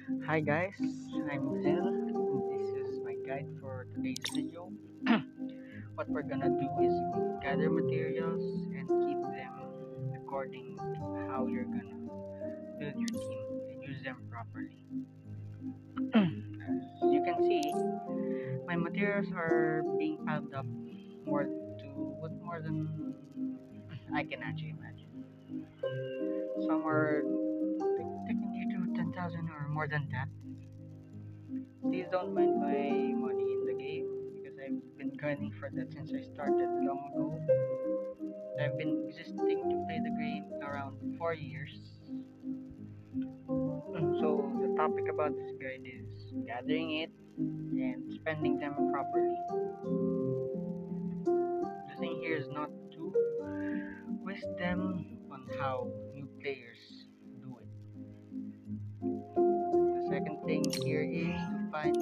Hi guys, I'm Zil and this is my guide for today's video. What we're gonna do is gather materials and keep them according to how you're gonna build your team and use them properly. As you can see, my materials are being piled up more than I can actually imagine. Some are technically to 10,000 or more than that. Please don't mind my money in the game because I've been grinding for that since I started long ago. I've been existing to play the game around 4 years. So the topic about this guide is gathering it and spending them properly. The thing here is not to waste them on how new players do it. The second thing here is to find the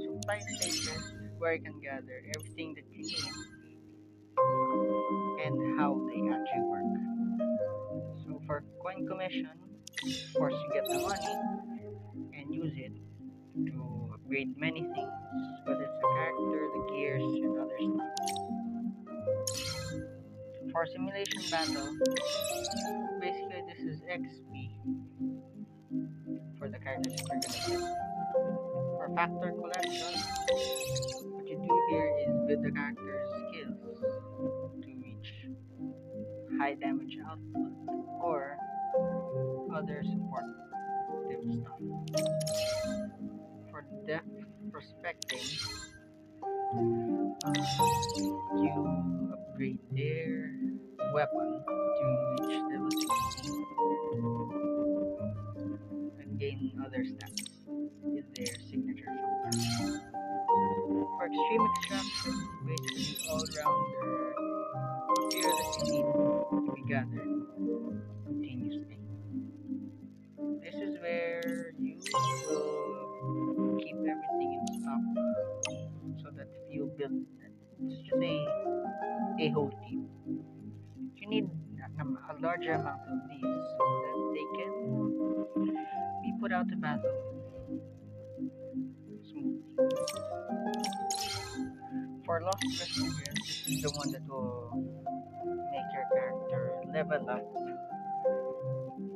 supply stations where you can gather everything that you need and how they actually work. So for coin commission, of course you get the money and use it to upgrade many things, whether it's the character, the gears, and other stuff. For simulation battle, basically this is XP for the characters that you're gonna get. For factor collection, what you do here is build the character's skills to reach high damage output or other supportive stuff. For depth prospecting, you upgrade their weapon to reach level 60 and gain other stats with their signature somewhere. For extreme extraction, basically all rounder material that you need to be gathered continuously. This is where you will keep everything in stock so that if you build, let's just say, a whole team, you need a larger amount of these so that they can be put out to battle smoothly. For Lost Vestiges, this is the one that will make your character level up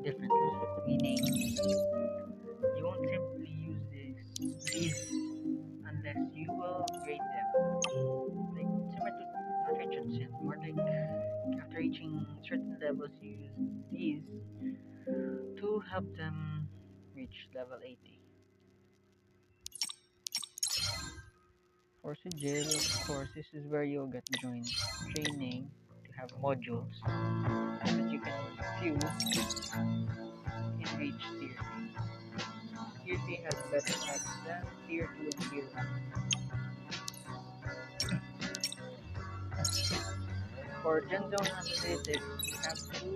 differently, meaning you won't simply use these unless you will upgrade them. Like similar to not Richardson, more like after reaching certain levels you use these to help them reach level 80. For Sigil, of course, this is where you'll get joint training to have modules that you can fuse and reach tier 3. Tier 3 has better stats than tier 2 and tier 1. For Gen Zone Analytics, you have to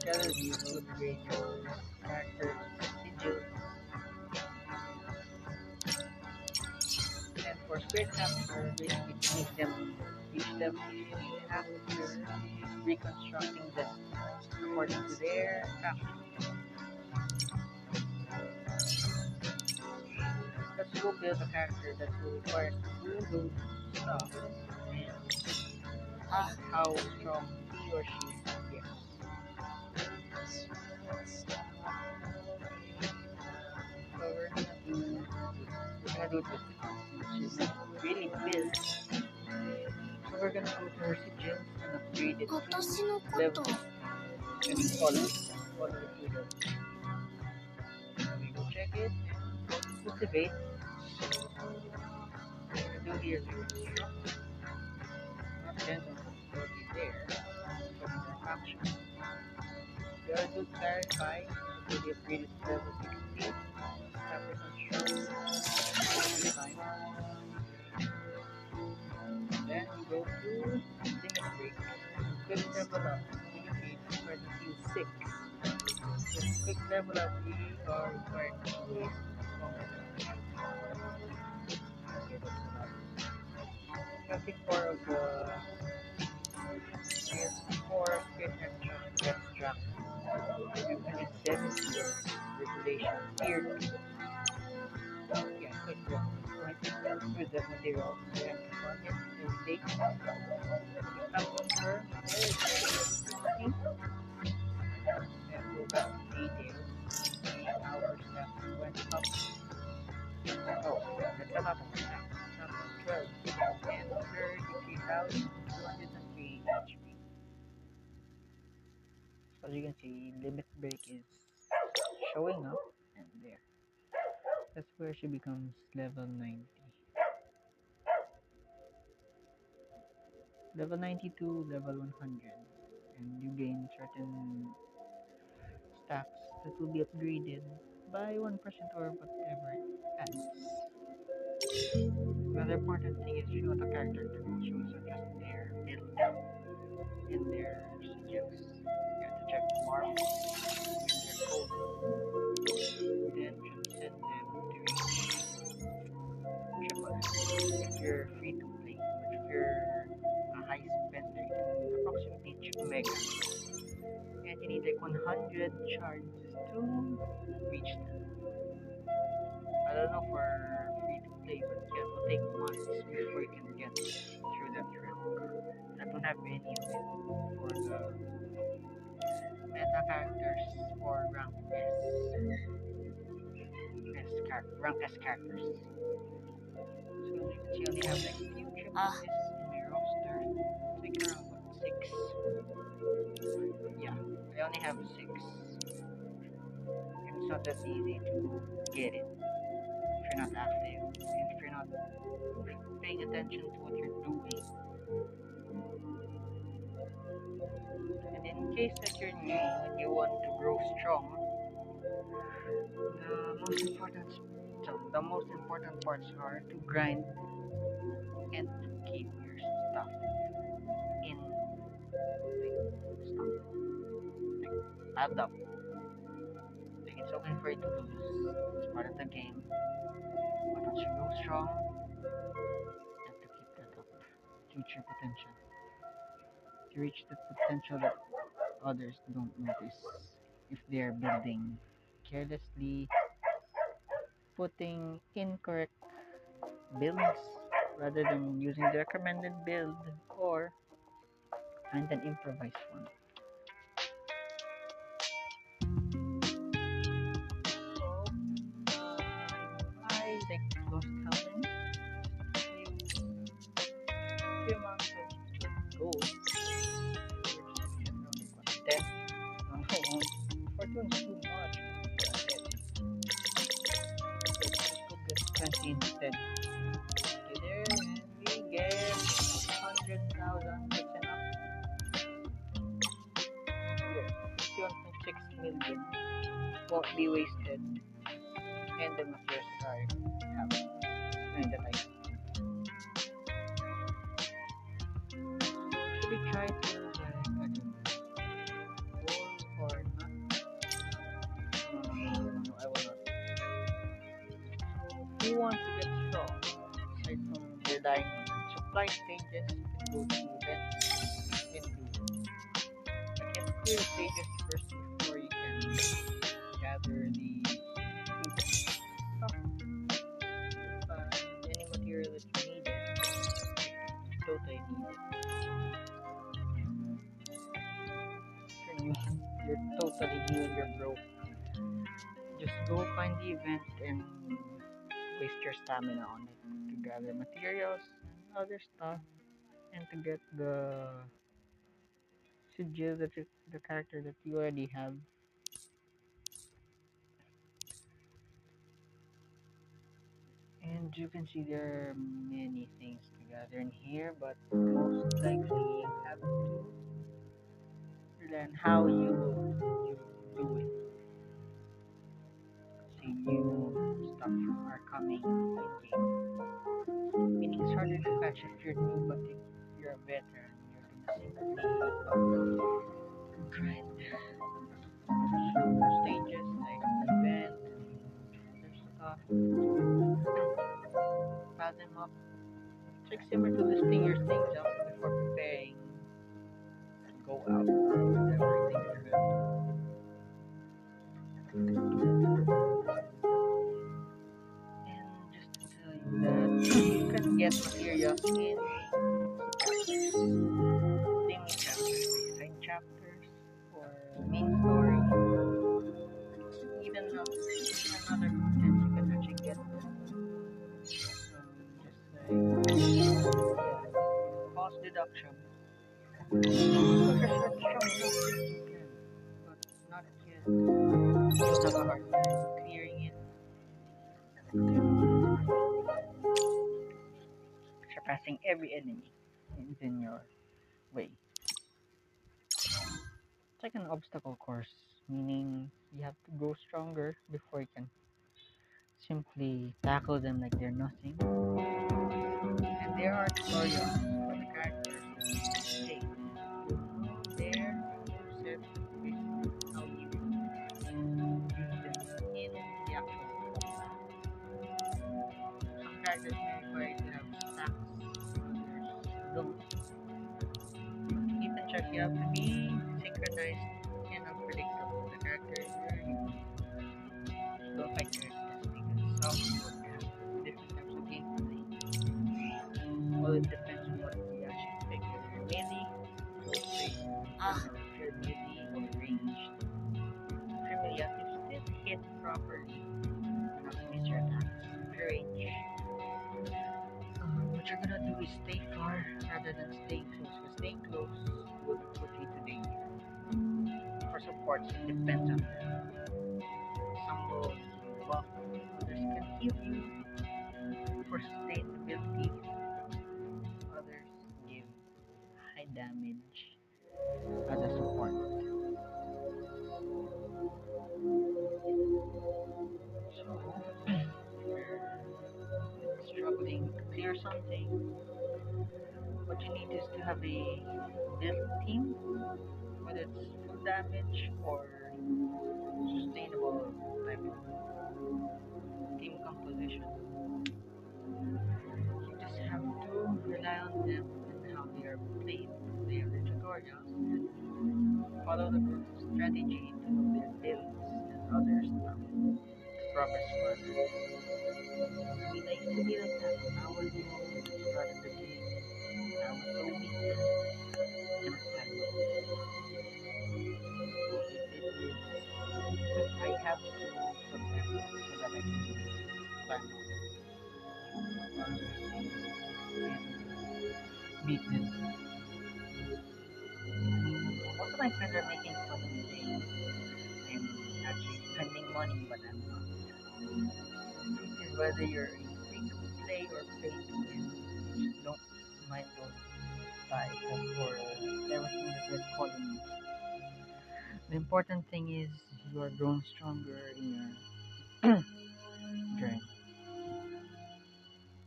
tell you to upgrade your character's sigil. And for Spirit Capture, basically to make them reach level 60 after reconstructing them according to their capture. Let's go build a character that will require to do those stuff and ask how strong he or she gets. So we're gonna do it with she's really built. So we're gonna go to her sigil and upgrade it to level 50. And follow it to the we go check it, cultivate. What we're gonna do here is reconstruct, not gentle, but already there. So more action. We gotta do clarify until the upgrade is level 60. Have reconstruct time. Then we go to Singing Break. Quick level up. Singing 8 required to heal 6. With quick level up, we are required to waste longer time. Okay, that's enough. Nothing more of the PS4 Squid Action gets dropped. And it's 70. tier 2. Yeah, quite rough. Right? With the materials, you have to farm it every day. Come from her, there is money. Then go back to details. See how her stats went up. Oh, that's a lot of stats. Top 12 and 33,203 HP. So as you can see, limit break is showing up, and there. That's where she becomes level 90. Level 92, level 100. And you gain certain stacks that will be upgraded by 1% or whatever it adds. Another important thing is you know the character that shows up just their build and their skills. You have to check marks and their code, then transcend them to reach triple S. If you're free to play, but if you're a high spender, you can approximately reach Omega. And you need like 100 shards to reach them. I don't know for free to play, but yeah, it will take months before you can get through that realm. I don't have any of it for the meta characters or rank S characters. So you only have like few triple S in my roster. It's like around what, 6? Yeah, I only have 6. And it's not that easy to get it if you're not active and if you're not paying attention to what you're doing. And in case that you're new and you want to grow strong, the most important parts are to grind and to keep your stuff in stock, like add up. Like it's okay for you to lose. It's part of the game. But once you grow strong, you have to keep that up. To reach your potential. To reach the potential that others don't notice if they are building carelessly, putting incorrect builds rather than using the recommended build or find an improvised one. So, I like lost how many? Few amounts of gold, which is around like what, 10? No, fortune's too much. Let's go get 20 instead. Okay, there, and we get 100,000. That's enough. Here, 51.6 million won't be wasted, and the materials are have and that I should we try to like I don't know, or not? No, I will not. If you want to get strong, aside from relying on supply stages, you can go to events and do. But you have to clear the stages first before you can gather the stuff to find any material that you need. Totally need it. If you're totally new and you're broke, just go find the event and waste your stamina on it to gather materials and other stuff and to get the sigil that the character that you already have. And you can see there are many things to gather in here, but most likely you have to learn how you will do it. See, new stuff are coming in game. Meaning it's harder to catch if you're new, but if you're a veteran, you're gonna simply grind through stages like event and other stuff. Pile them up. It's like similar to listing your things up before preparing to go out with everything you're gonna do. get materials in theme chapters, side chapters, or main story, even other contents you can actually get just like cost deduction. Because you're not strong enough, yes you can, but not yet. You'll have a hard time clearing it, surpassing every enemy in your way. It's like an obstacle course, meaning you have to grow stronger before you can simply tackle them like they're nothing. And there are tutorials for the characters to take their set, basically how you use them in the actual combat. Some characters may require you to have stacks, others don't. Keep in check, you have to be synchronized and unpredictable. The character you're using. Don't fight characters because some would have different types of gameplay. Well, it depends on what you actually pick. If you're melee, close range, if you're melee or ranged. If you're melee, you have to still hit properly, not miss your attacks. If you're ranged, what you're gonna do is stay far rather than staying close. Because staying close would put you to danger. For supports, it depends on them. Some will buff, others can heal you for sustainability, others give high damage as a support. So, if you're struggling to clear something, what you need is to have a build team, whether it's full damage or sustainable type of team composition. You just have to rely on them and how they are played. They have their tutorials and follow the group strategy to know their builds and other stuff to progress further. I mean, I used to be like that when I was new when I started the game. I was so weak, cannot stand up. So if it is, I have to put effort so that I can climb up others and beat them. Most of my friends are making fun of me saying I'm actually spending money, but I'm not. It is whether you're a free to play or pay to win. Just don't mind those titles or everything that they're calling you. The important thing is you are growing stronger in your journey.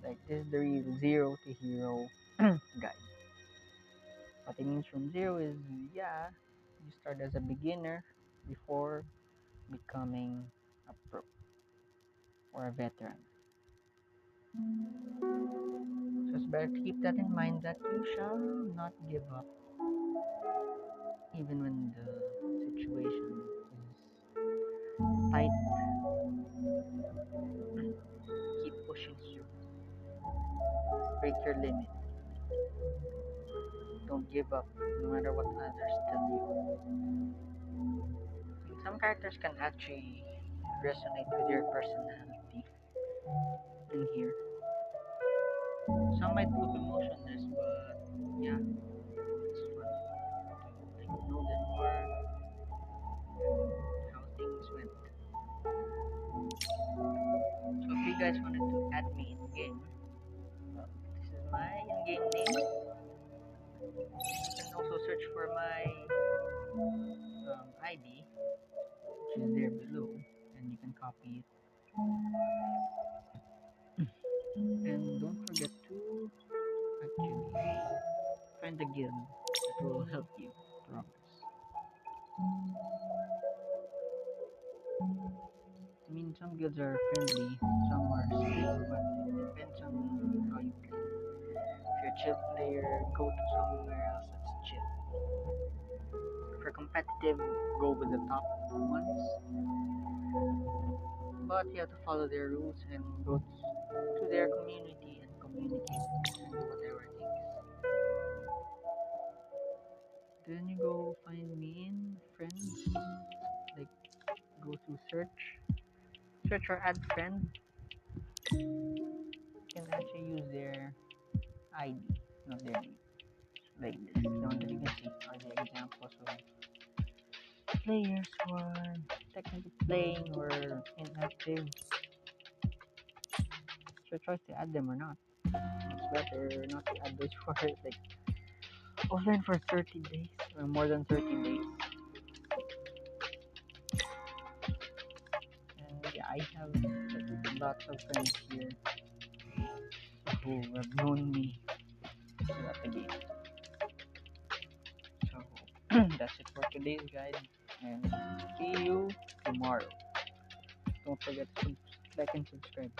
Like this is the real zero to hero guide. What it means from zero is yeah, you start as a beginner before becoming a pro or a veteran. So it's better to keep that in mind that you shall not give up even when the situation is tight. Keep pushing through. Break your limit. Don't give up no matter what others tell you. Some characters can actually resonate with your personality in here. Some might look emotionless, but yeah, it's fun to like know them more, how things went. So if you guys wanted to add me in game, this is my in-game name. You can also search for my ID, which is there below, and you can copy it. And don't forget to actually find a guild that will help you progress. I mean, some guilds are friendly, some are strict, but it depends on how you play. If you're a chill player, go to somewhere else that's chill. If you're competitive, go with the top ones. But you have to follow their rules and go to their community and commune. communicate and do whatever things. Then you go find me in friends, like go to search or add friend. You can actually use their ID, not their name. Like this, the one that you can see are the examples of players who are technically playing or inactive. It's your choice to add them or not. It's better not to add those who are like offline for 30 days or more than 30 days. And yeah, I have like, lots of friends here who have known me throughout the game. So that's it for today's guide, and see you tomorrow. Don't forget to like and subscribe.